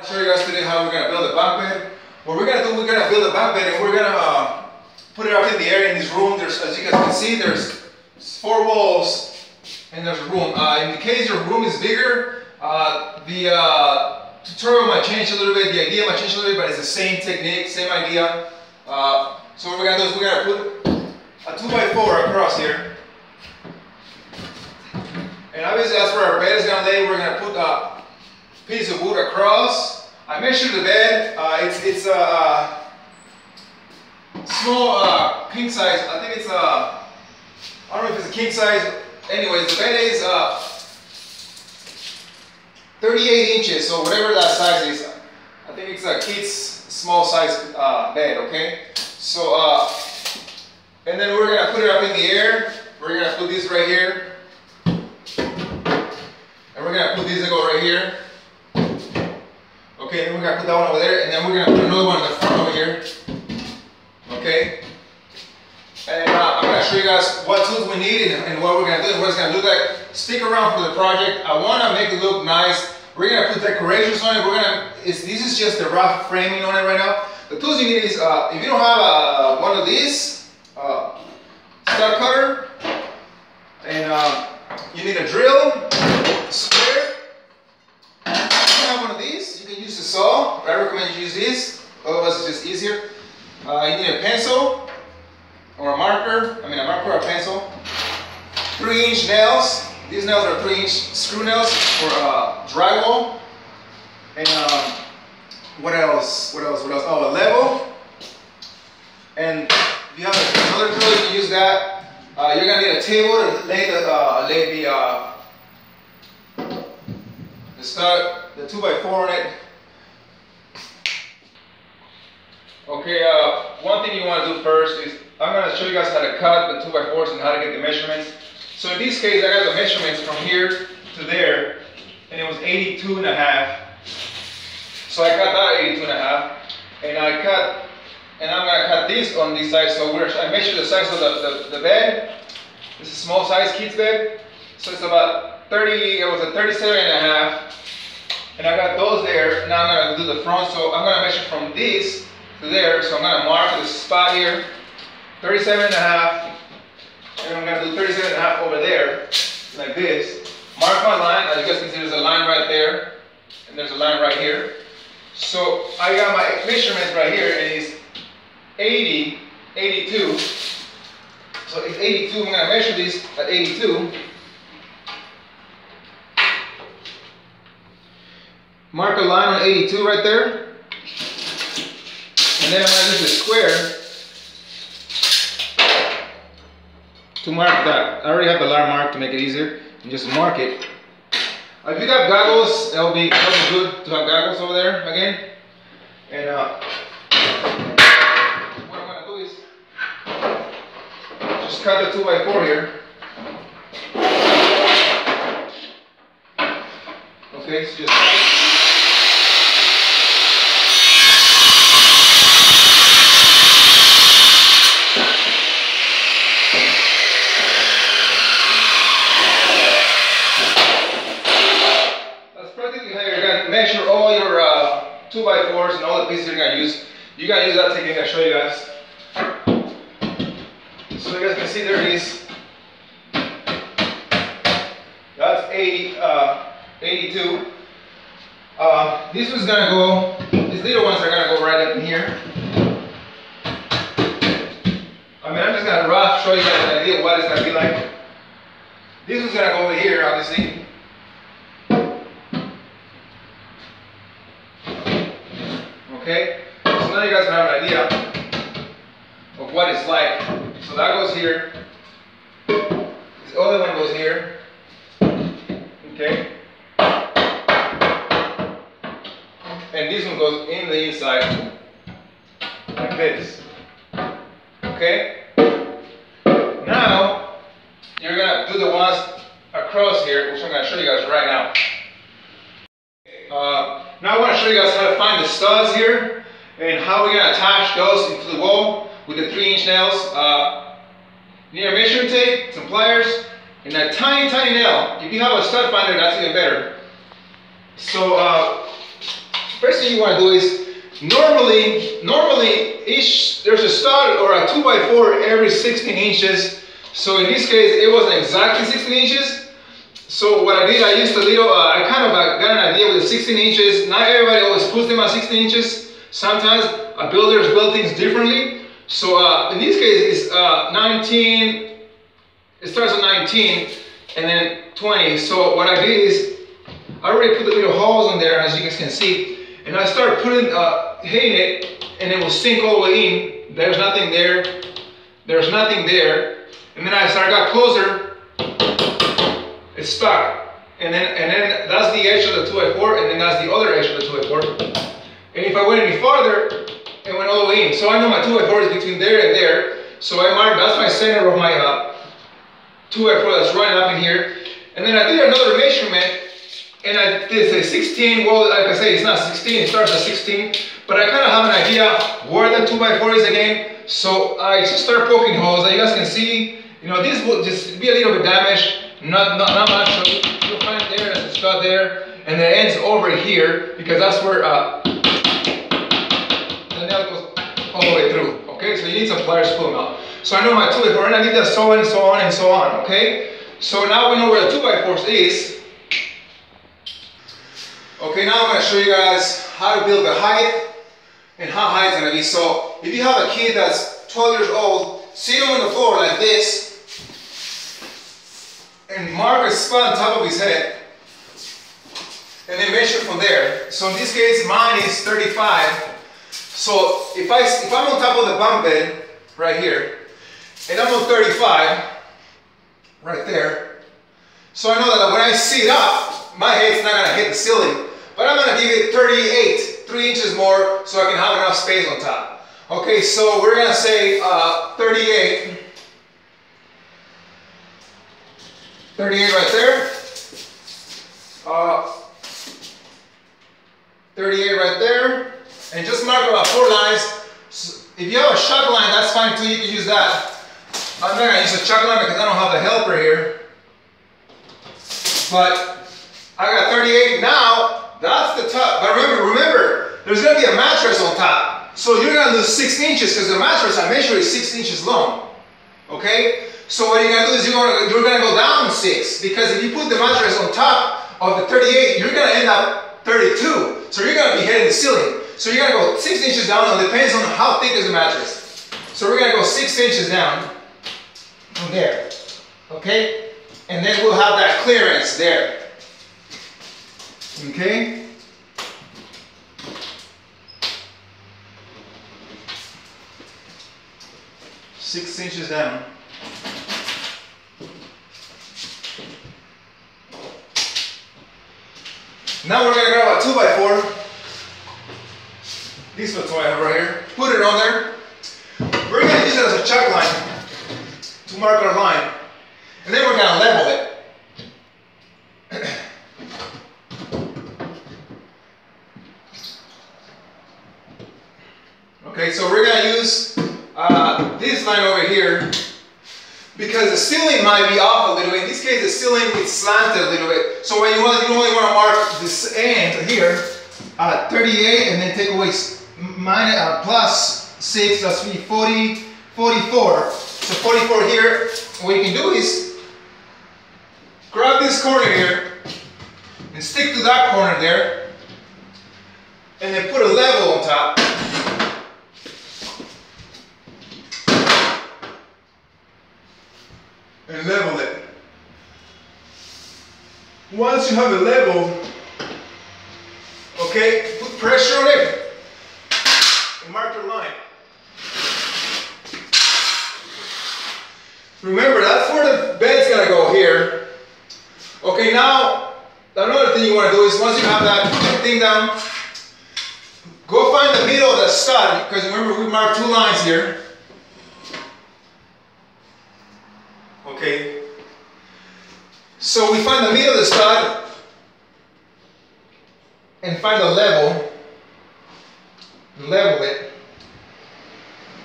show you guys today how we're gonna build a bunk bed. What we're gonna do, we're gonna build a bunk bed and we're gonna put it up in the air in this room. There's, as you guys can see, there's 4 walls and there's a room. In the case your room is bigger, the tutorial might change a little bit, the idea might change a little bit, but it's the same technique, same idea. So what we're gonna do is we're gonna put a 2x4 across here. And obviously that's where our bed is gonna lay. We're gonna put a piece of wood across. I measured the bed. It's a small king size. I think it's I don't know if it's a king size. Anyways, the bed is 38 inches. So whatever that size is, I think it's a kid's small size bed. Okay. So and then we're gonna put it up in the air. We're gonna put this right here. And we're gonna put these that go right here. Okay, then we're gonna put that one over there, and then we're gonna put another one in the front over here. Okay. And I'm gonna show you guys what tools we need and what we're gonna do and what it's gonna look like. Stick around for the project. I wanna make it look nice. We're gonna put decorations on it. This is just the rough framing on it right now. The tools you need is, if you don't have one of these, stud cutter, and you need a drill, square. If you have one of these, you can use the saw, but I recommend you use this, otherwise it's just easier. You need a pencil or a marker, a marker or a pencil. 3-inch nails. These nails are 3-inch screw nails for drywall. And what else? Oh, a level. And if you have another drill, you can use that. You're gonna need a table to lay the stud, the 2x4 on it. Okay, one thing you want to do first is I'm going to show you guys how to cut the 2x4s and how to get the measurements. So in this case, I got the measurements from here to there, and it was 82.5. So I cut that 82.5, and I'm going to cut this on this side. So I measured the size of the bed. This is a small size kid's bed. So it's about 30, it was a 37.5. And I got those there. Now I'm going to do the front. So I'm going to measure from this to there. So I'm going to mark the spot here, 37.5. And I'm going to do 37.5 over there, like this. Mark my line. As you guys can see, there's a line right there. And there's a line right here. So I got my measurements right here, and it's 80, 82. So it's 82. I'm going to measure this at 82. Mark a line on 82 right there. And then I'm going to use the square to mark that. I already have the line marked to make it easier. And just mark it. If you got goggles, that'll be good to have goggles over there again. And what I'm going to do is just cut the 2x4 here. Okay, so just measure all your 2x4s and all the pieces you're going to use. You got to use that technique I'll show you guys. So you guys can see there it is. That's 82. This one's going to go, these little ones are going to go right up in here. I'm just going to rough show you guys an idea of what it's going to be like. This one's going to go over here, obviously. Okay, so now you guys have an idea of what it's like. So that goes here. This other one goes here. Okay. And this one goes in the inside, like this. Okay. Now, you're going to do the ones across here, which I'm going to show you guys right now. Now I want to show you guys how to find the studs here and how we're going to attach those into the wall with the 3-inch nails. You need a measuring tape, some pliers, and a tiny nail. If you have a stud finder, that's even better. So first thing thing you want to do is, normally there's a stud or a 2x4 every 16 inches. So in this case, it wasn't exactly 16 inches. So what I did, I used a little, I kind of got an idea with the 16 inches. Not everybody always puts them at 16 inches. Sometimes builders build things differently. So in this case, it's 19, it starts at 19 and then 20. So what I did is, I already put the little holes in there, as you guys can see. And I started putting, hitting it, and it will sink all the way in. There's nothing there. There's nothing there. And then as I got closer, it's stuck. And then that's the edge of the 2x4, and then that's the other edge of the 2x4. And if I went any farther, it went all the way in. So I know my 2x4 is between there and there. So I marked, that's my center of my 2x4 that's running up in here. And then I did another measurement, and I did say 16. Well, like I say, it's not 16, it starts at 16. But I kind of have an idea where the 2x4 is again. So I just start poking holes. As you guys can see, you know, this will just be a little bit damaged, not much. So you'll find there, there's a stud there, and it ends over here because that's where the nail goes all the way through. Okay, so you need some pliers to pull them out. So I know my 2x4, and I need that so on and so on and so on. Okay, so now we know where the 2x4 is. Okay, now I'm going to show you guys how to build the height and how high it's going to be. So if you have a kid that's 12 years old, sit him on the floor like this and mark a spot on top of his head and then measure from there. So in this case, mine is 35. So if I'm on top of the bunk bed right here and I'm on 35 right there, so I know that when I sit up, my head's not going to hit the ceiling. But I'm going to give it 38, 3 inches more, so I can have enough space on top. Okay, so we're going to say 38. 38 right there. 38 right there. And just mark about 4 lines. So if you have a chalk line, that's fine too, you can use that. I'm not going to use a chalk line because I don't have the helper here. But I got 38 now. That's the top. But remember, there's going to be a mattress on top. So you're going to lose 6 inches because the mattress I measure is 6 inches long. Okay? So what you're going to do is you're going to go down 6. Because if you put the mattress on top of the 38, you're going to end up 32. So you're going to be hitting the ceiling. So you're going to go 6 inches down. It depends on how thick is the mattress. So we're going to go 6 inches down from there. Okay? And then we'll have that clearance there. Okay? Six inches down. Now we're going to grab a 2x4. This is what I have right here. Put it on there. We're going to use it as a chalk line to mark our line. And then we're going to level it. Okay, so we're going to use this line over here because the ceiling might be off a little bit. In this case, the ceiling is slanted a little bit. So what you only want to mark this end here, 38, and then take away plus 6, that's 40, 44. So 44 here, what you can do is grab this corner here and stick to that corner there, and then put a level on top. And level it. Once you have it leveled, okay, put pressure on it and mark your line. Remember, that's where the bed's gonna go here. Okay, now another thing you want to do is once you have that thing down, go find the middle of the stud, because remember we marked 2 lines here. Okay, so we find the middle of the stud and find the level, level it,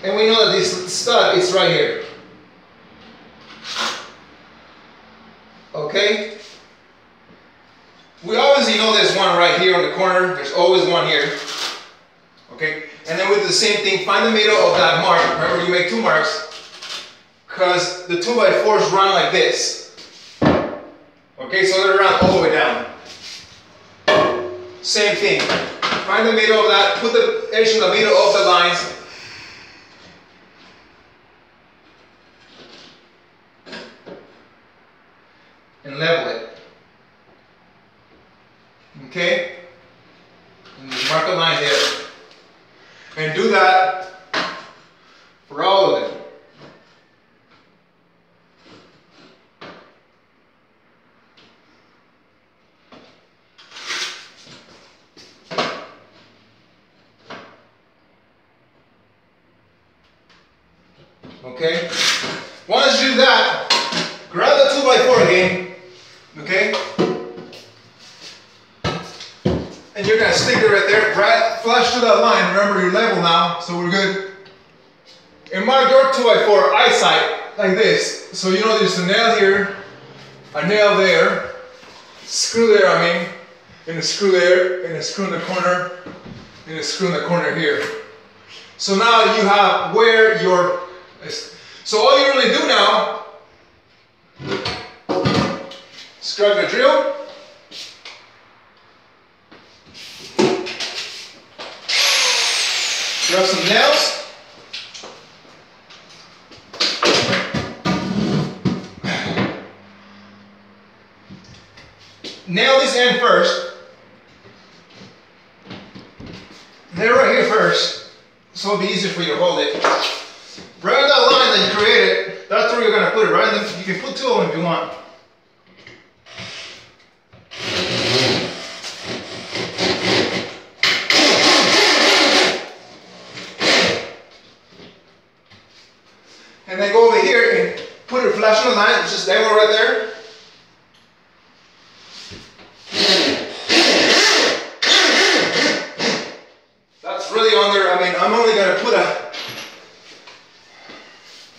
and we know that this stud is right here. Okay, we obviously know there's one right here on the corner. There's always one here. Okay, and then we do the same thing. Find the middle of that mark. Remember, you make 2 marks, because the 2x4s run like this. Okay, so they run all the way down. Same thing. Find the middle of that. Put the edge in the middle of the lines. And level it. Okay? And just mark a line here. And do that for all of them. Okay? Once you do that, grab the 2x4 again. Okay? And you're going to stick it right there, right flush to that line. Remember, you're level now, so we're good. And mark your 2x4 eyesight like this. So you know there's a nail here, a nail there, screw there, I mean, and a screw there, and a screw in the corner, and a screw in the corner here. So now you have where your, so all you really do now, is grab your drill, grab some nails, nail this end first, nail right here first, so it'll be easier for you to hold it. Right on that line that you created, that's where you're going to put it, right? And then you can put 2 of them if you want. And then go over here and put it flash on the line, just level right there. That's really on there. I mean, I'm only going to put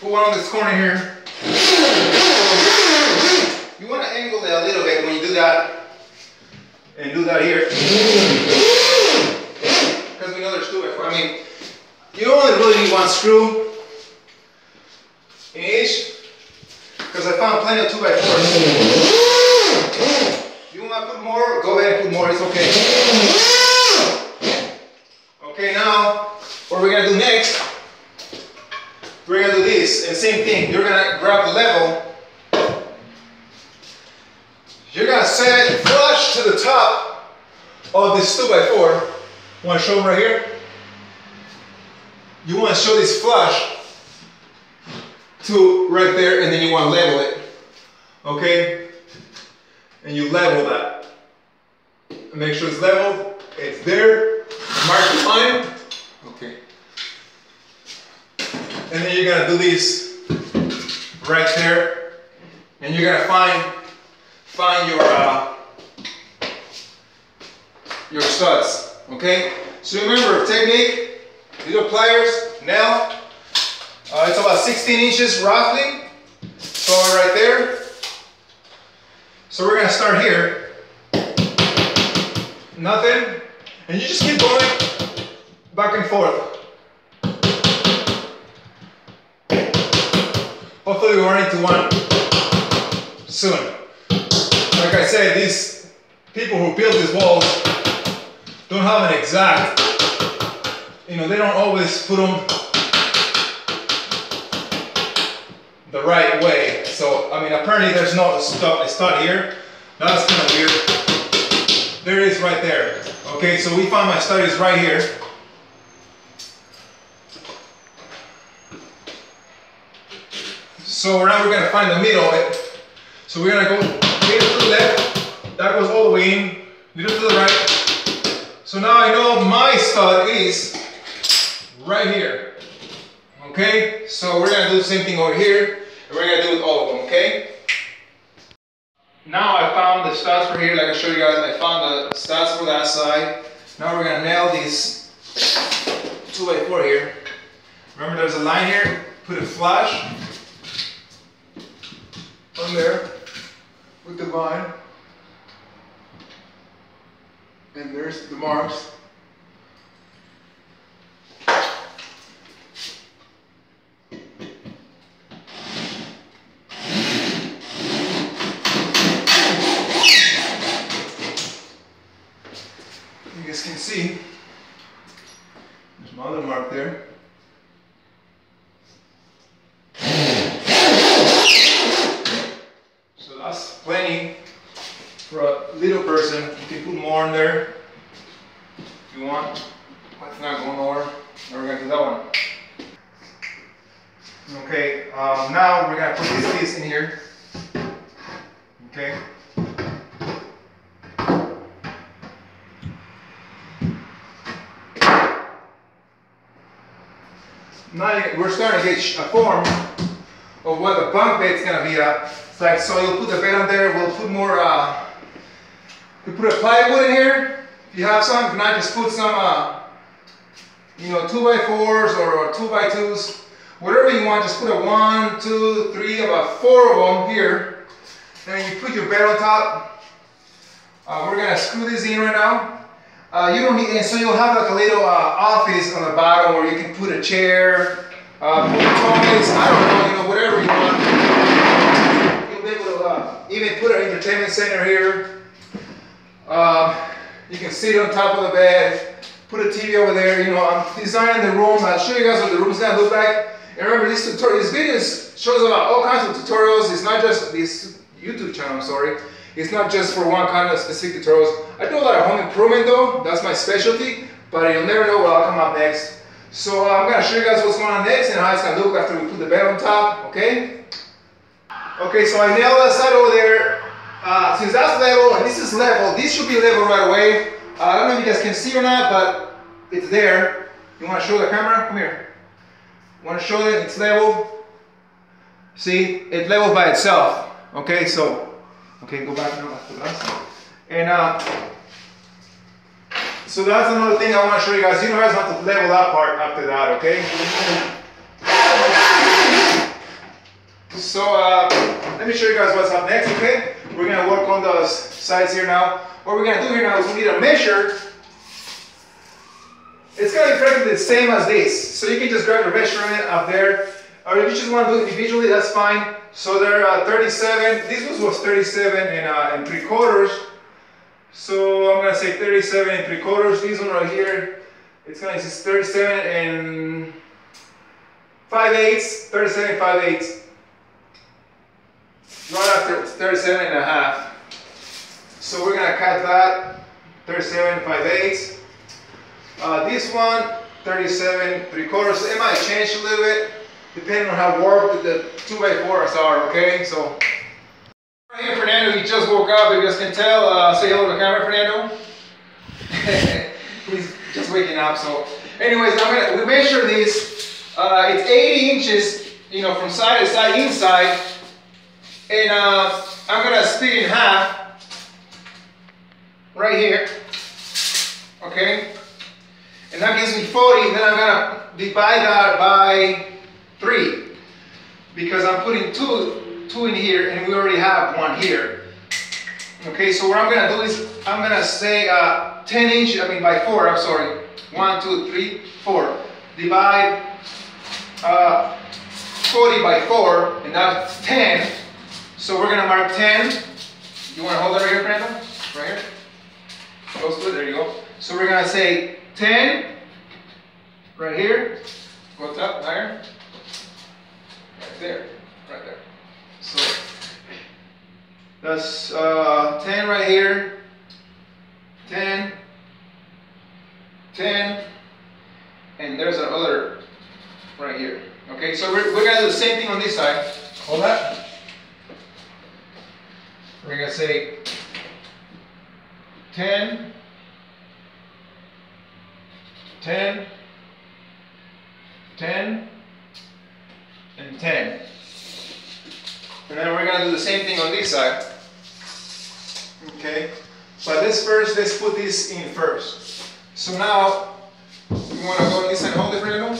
one on this corner here. You want to angle it a little bit when you do that, and do that here. Because we know there's 2x4. I mean, you only really need 1 screw in each, because I found plenty of 2x4s. You want to put more? Go ahead and put more. It's okay. Okay, now what we're gonna do next? We're gonna do this, and same thing. You're gonna grab the level. You're gonna set it flush to the top of this 2x4. Want to show them right here? You want to show this flush to right there, and then you want to level it. Okay? And you level that. And make sure it's leveled. It's there. Mark the line. Okay. And then you're gonna do this right there, and you're gonna find your studs. Okay. So remember technique. Little pliers, nail. It's about 16 inches roughly. So right there. So we're gonna start here. Nothing. And you just keep going back and forth. Hopefully we run into one soon. Like I said, these people who build these walls don't have an exact, you know, they don't always put them the right way. So, I mean, apparently there's no stud here. That's kind of weird. There it is right there. Okay, so we found my stud is right here. So now we're gonna find the middle of it. So we're gonna go middle to the left. That goes all the way in. Middle to the right. So now I know my stud is right here. Okay, so we're gonna do the same thing over here, and we're gonna do it with all of them. Okay. Now I found the studs for here, like I showed you guys. I found the studs for that side. Now we're gonna nail these 2x4 here. Remember, there's a line here. Put it flush on there with the line, and there's the marks. can see, there's my other mark there. So that's plenty for a little person. You can put more in there if you want. It's not going nowhere. Now we're going to do that one. Okay, now we're going to put this piece in here. Okay. Now we're starting to get a form of what the bunk bed's going to be at. It's like, so you'll put the bed on there, we'll put more, you put a plywood in here, if you have some. If not, just put some, you know, 2x4s or 2x2s, whatever you want. Just put a 1, 2, 3, about 4 of them here. Then you put your bed on top. We're going to screw this in right now. You don't need, and so you'll have like a little office on the bottom where you can put a chair, put toys, I don't know, you know, whatever you want. You'll be able to even put an entertainment center here. You can sit on top of the bed, put a TV over there. You know, I'm designing the room. I'll show you guys what the room's gonna look like. And remember, this video shows about all kinds of tutorials. It's not just this YouTube channel, I'm sorry. It's not just for one kind of specific tutorials. I do a lot of home improvement though. That's my specialty. But you'll never know what'll come up next. So I'm gonna show you guys what's going on next and how it's gonna look after we put the bed on top. Okay? Okay, so I nailed that side over there. Since that's level and this is level, this should be level right away. I don't know if you guys can see or not, but it's there. You want to show the camera? Come here. Want to show that it's level? See, it levels by itself. Okay, so okay, go back now after that. And so that's another thing I want to show you guys. You guys have to level that part after that. Okay. So let me show you guys what's up next. Okay. We're going to work on those sides here now. What we're going to do here now is we need a measure. It's going to be practically the same as this. So you can just grab your measurement up there. Or if you just want to do it individually, that's fine. So they're 37. This was 37 and 3/4. So I'm going to say 37 and 3/4. This one right here, it's going to be 37 and 5/8. 37 and 5/8. Right after it's 37 and a half. So we're going to cut that 37 and 5/8. This one 37 3/4. It might change a little bit depending on how warped the 2x4s are. Okay, so right here, Fernando, he just woke up. If you guys can tell, say hello to the camera, Fernando. He's just waking up. So, anyways, we measure this. It's 80 inches, you know, from side to side inside. And I'm gonna split it in half right here, okay? And that gives me 40. Then I'm gonna divide that by 3 because I'm putting two in here, and we already have one here. Okay, so what I'm gonna do is I'm gonna say 10 inches. I mean by 4. I'm sorry. 1, 2, 3, 4. Divide 40 by 4, and that's 10. So we're gonna mark 10. You wanna hold that right here, Fernando? Right here? Close to it, there you go. So we're gonna say 10, right here. Go up, higher. Right there, right there. So that's 10 right here. 10, 10, and there's another right here. Okay, so we're gonna do the same thing on this side. Hold that. We're going to say 10, 10, 10, and 10. And then we're going to do the same thing on this side. Okay, but let's put this in first. So now, you want to go on this side and hold it, Fernando?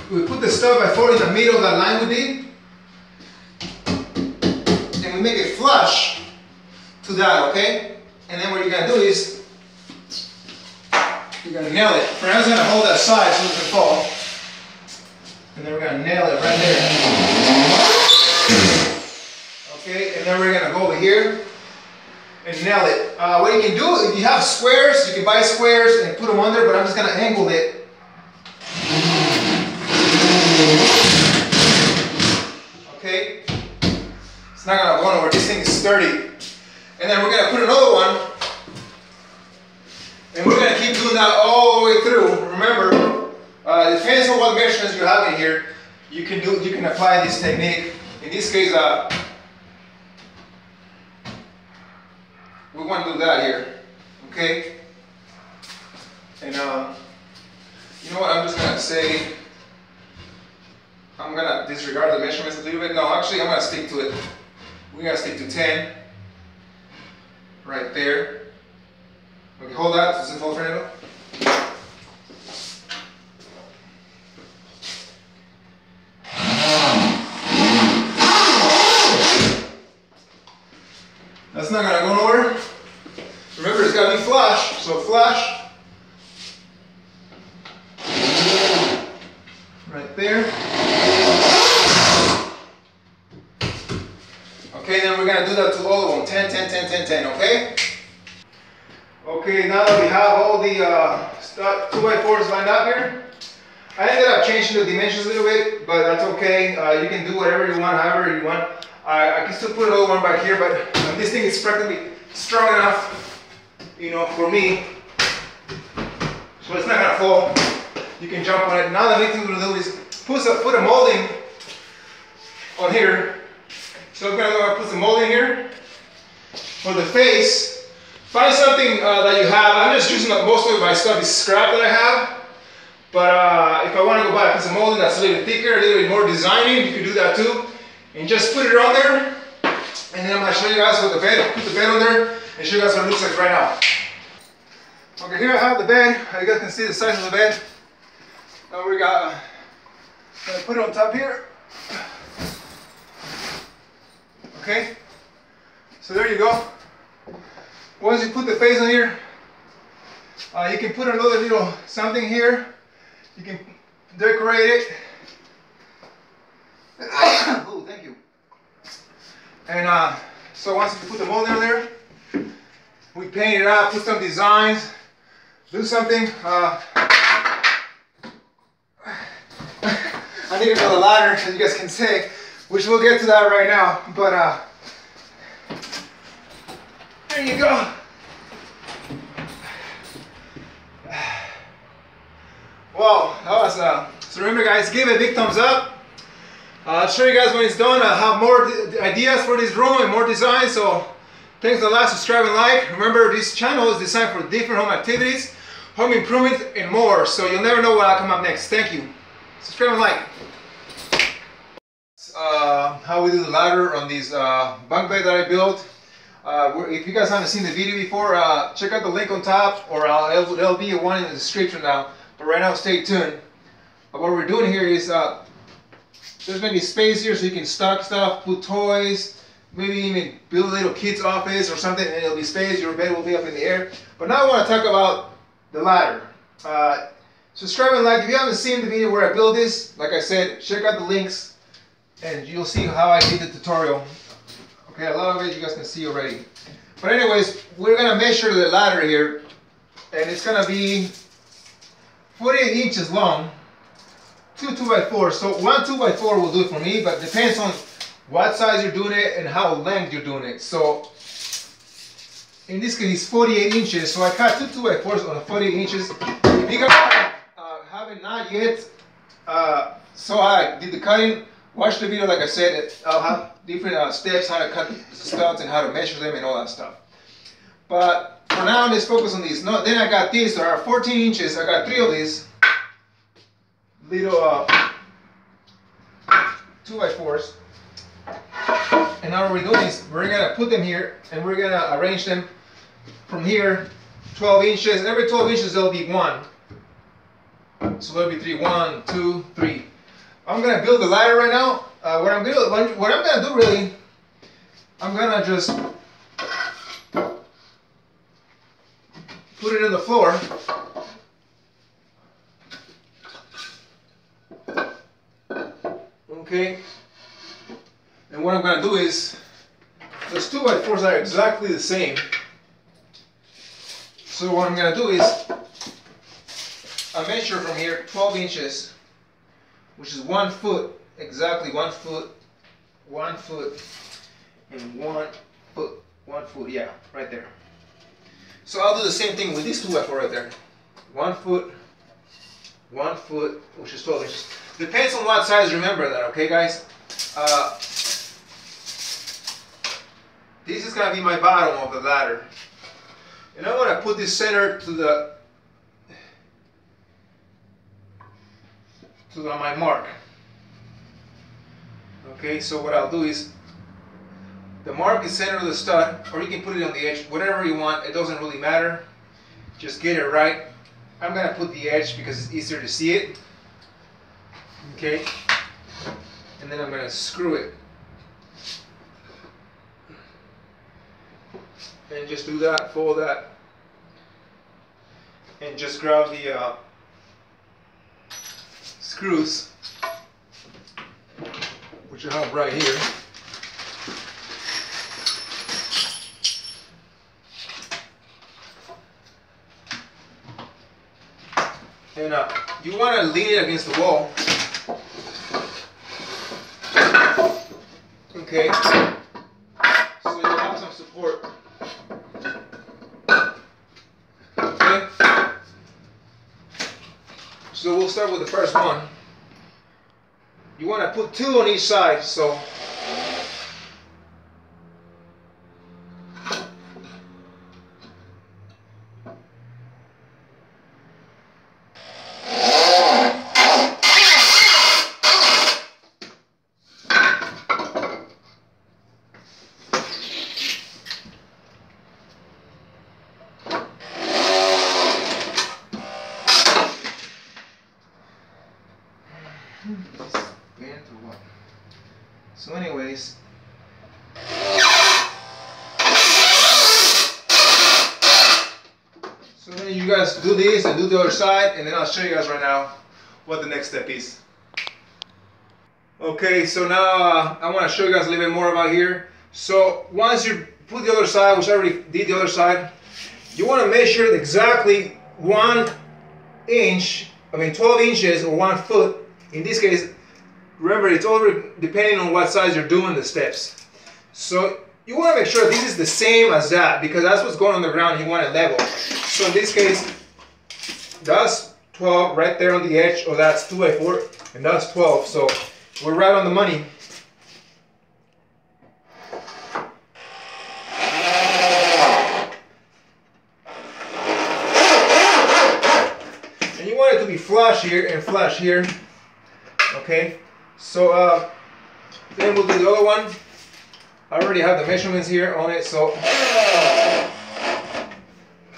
We put the stuff by 4 in the middle of that line we did. And we make it flush to that, okay? And then what you're gonna do is you're gonna nail it. Fernando's gonna hold that side so it doesn't fall. And then we're gonna nail it right there. Okay, and then we're gonna go over here and nail it. What you can do, if you have squares, you can buy squares and put them under, but I'm just gonna angle it. Okay? It's not gonna go nowhere, this thing is sturdy. And then we're gonna put another one, and we're gonna keep doing that all the way through. Remember, it depends on what measurements you have in here. You can apply this technique. In this case, we want to do that here, okay? And you know what? I'm just gonna say, I'm gonna disregard the measurements a little bit. No, actually, I'm gonna stick to it. We're gonna stick to 10, right there. Okay, hold that. Does it hold, Fernando? That's not gonna go nowhere. Remember, it's gotta be flush, so flush. Right there. Okay, then we're gonna do that to all of them. 10, 10, 10, 10, 10, okay? Okay, now that we have all the 2x4s lined up here, I ended up changing the dimensions a little bit, but that's okay. You can do whatever you want, however you want. I can still put another one back here, but this thing is practically strong enough, you know, for me. So it's not gonna fall. You can jump on it. Now the next thing we're gonna do is put a molding on here. So I'm gonna put some molding here for the face. Find something that you have. I'm just using most of my stuff is scrap that I have. But if I want to go buy a piece of molding that's a little bit thicker, a little bit more designing, you can do that too. And just put it on there. And then I'm going to show you guys what the bed, put the bed on there and show you guys what it looks like right now. Okay, here I have the bed. You guys can see the size of the bed. Now we got, I'm going to put it on top here. Okay, so there you go. Once you put the face on here, you can put another little something here. You can decorate it. Oh, thank you. And so once you put the mold in there, we paint it up, put some designs, do something. I need another ladder, as you guys can see, which we'll get to that right now. But there you go. Wow, that was so remember guys, give it a big thumbs up. I'll show you guys when it's done. I have more ideas for this room and more designs, so thanks a lot, subscribe and like. Remember, this channel is designed for different home activities, home improvement and more, so you'll never know what will come up next. Thank you. Subscribe and like. How we do the ladder on these bunk bed that I built. If you guys haven't seen the video before, check out the link on top, or there'll be one in the description now. But right now, stay tuned. But what we're doing here is there's going to be space here so you can stock stuff, put toys, maybe even build a little kid's office or something, and it'll be space. Your bed will be up in the air. But now I want to talk about the ladder. Subscribe and like. If you haven't seen the video where I built this, like I said, check out the links and you'll see how I did the tutorial. Okay, a lot of it you guys can see already. But anyways, we're going to measure the ladder here, and it's going to be 48 inches long, 2 2x4s. So one 2x4 will do it for me, but depends on what size you're doing it and how length you're doing it. So in this case, it's 48 inches. So I cut 2 2x4s on 48 inches. If you guys haven't not yet saw how I did the cutting, watch the video. Like I said, I'll have different steps, how to cut the studs and how to measure them and all that stuff. But for now, let's focus on these. No, then I got these. There are 14 inches. I got 3 of these little 2x4s. And now what we're doing is we're gonna put them here and we're gonna arrange them from here 12 inches. Every 12 inches there'll be one. So there'll be 3. 1, 2, 3. I'm gonna build the ladder right now. What I'm gonna do really, I'm gonna just put it in the floor. Okay. And what I'm gonna do is just these 2x4s are exactly the same. So what I'm gonna do is I measure from here 12 inches, which is 1 foot, exactly 1 foot, 1 foot, and 1 foot, 1 foot, yeah, right there. So I'll do the same thing with this 2x4 right there. 1 foot, 1 foot, which is 12 inches. Depends on what size, remember that, okay guys? This is gonna be my bottom of the ladder. And I'm gonna put this center to my mark. Okay, so what I'll do is, the mark is center of the stud, or you can put it on the edge, whatever you want, it doesn't really matter. Just get it right. I'm gonna put the edge because it's easier to see it. Okay, and then I'm gonna screw it. And just do that, fold that, and just grab the screws, which I have right here. And you want to lean it against the wall. Okay, so you have some support. Okay, so we'll start with the first one. You want to put 2 on each side, so so anyways, so then you guys do this and do the other side, and then I'll show you guys right now what the next step is. Okay, so now I want to show you guys a little bit more about here. So once you put the other side, which I already did the other side, you want to measure exactly 1 inch, 12 inches or 1 foot. In this case, remember, it's all depending on what size you're doing the steps. So you want to make sure this is the same as that, because that's what's going on the ground. You want it level. So in this case, that's 12 right there on the edge, or that's 2x4, and that's 12. So we're right on the money. And you want it to be flush here and flush here. Okay, so then we'll do the other one. I already have the measurements here on it, so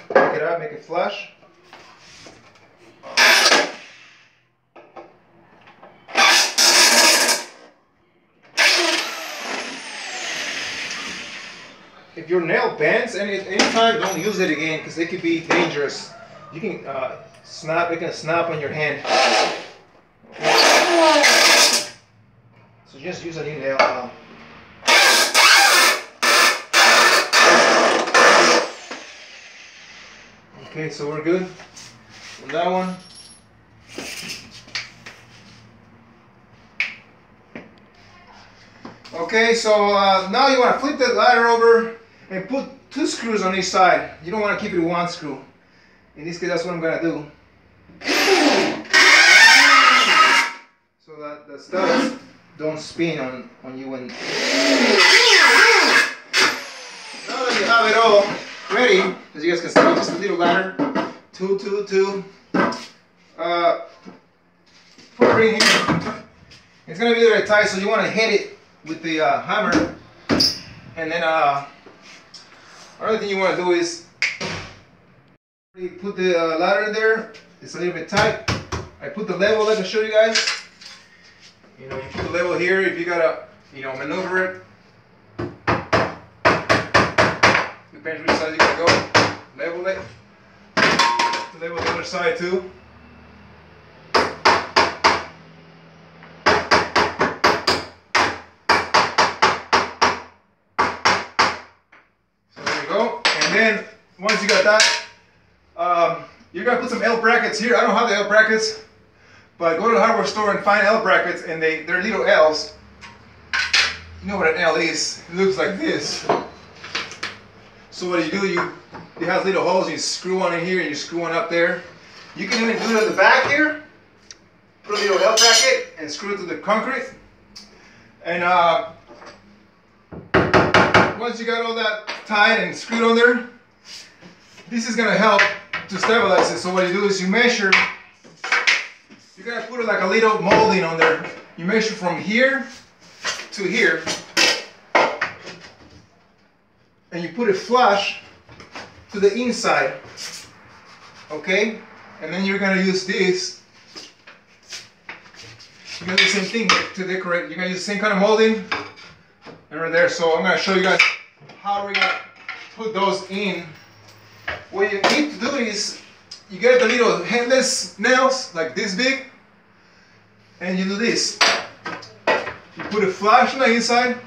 pick it up, make it flush. If your nail bends anytime, don't use it again, because it could be dangerous. You can snap, it can snap on your hand. So just use a new nail. Okay, so we're good on that one. Okay, so now you want to flip that ladder over and put 2 screws on each side. You don't want to keep it 1 screw. In this case, that's what I'm going to do. So that the studs don't spin on you. When now that you have it all ready, as you guys can see, just a little ladder, 2, 2, 2. Put it right here. It's going to be very tight, so you want to hit it with the hammer. And then another thing you want to do is put the ladder there. It's a little bit tight. I put the level like I showed you guys. You know, you put the level here if you gotta, maneuver it. Depends which side you gotta go. Level it. Level the other side too. once you got that, you're gonna put some L brackets here. I don't have the L brackets, but go to the hardware store and find L brackets, and they're little L's. You know what an L is? It looks like this. So what you do, it has little holes. You screw one in here, and you screw one up there. You can even do it at the back here. Put a little L bracket and screw it to the concrete. And once you got all that tied and screwed on there, this is gonna help to stabilize it. So what you do is you measure. You're gonna put it like a little molding on there. You measure from here to here, and you put it flush to the inside. Okay, and then you're gonna use this. You're gonna do the same thing to decorate. You're gonna use the same kind of molding, and right there. So I'm gonna show you guys how we're gonna put those in. What you need to do is you get the little headless nails like this big, and you do this. You put it flush on the inside,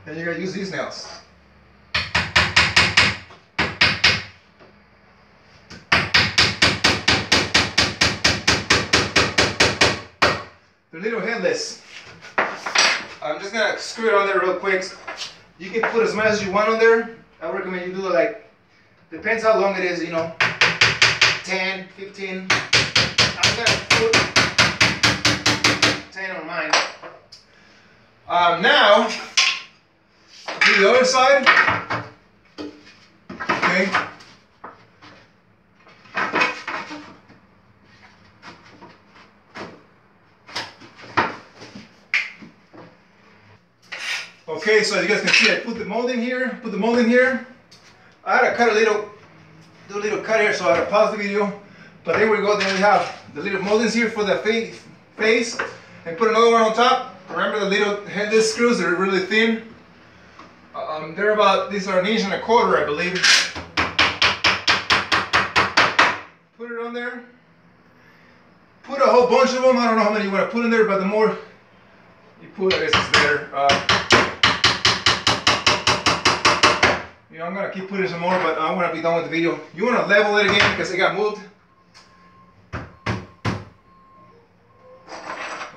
and you're gonna use these nails. They're little headless. I'm just gonna screw it on there real quick. You can put as much as you want on there. I recommend you do it like, depends how long it is, you know, 10, 15. I'm gonna put 10 on mine. Now, do the other side. Okay. Okay, so as you guys can see, I put the mold in here, I had to cut do a little cut here, so I had to pause the video. But there we go, then we have the little moldings here for the face, and put another one on top. Remember the little headless screws, they're really thin. They're about, these are 1.25 inches, I believe. Put it on there. Put a whole bunch of them, I don't know how many you want to put in there, but the more you put, I guess it's better. You know, I'm gonna keep putting some more, but I want to be done with the video. You want to level it again because it got moved.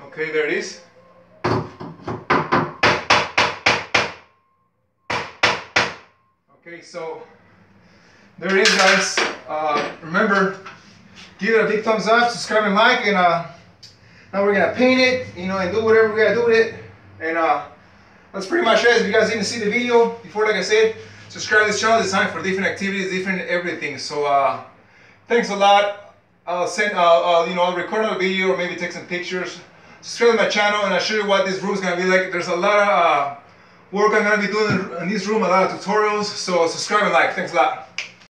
Okay, there it is. Okay, so there it is, guys. Remember, give it a big thumbs up, subscribe and like, and now we're gonna paint it, you know, and do whatever we gotta do with it. And that's pretty much it. If you guys didn't see the video before, like I said, subscribe to this channel. It's time for different activities, different everything. So thanks a lot. I'll you know, I'll record another video or maybe take some pictures. Subscribe to my channel, and I'll show you what this room is gonna be like. There's a lot of work I'm gonna be doing in this room, a lot of tutorials. So subscribe and like. Thanks a lot.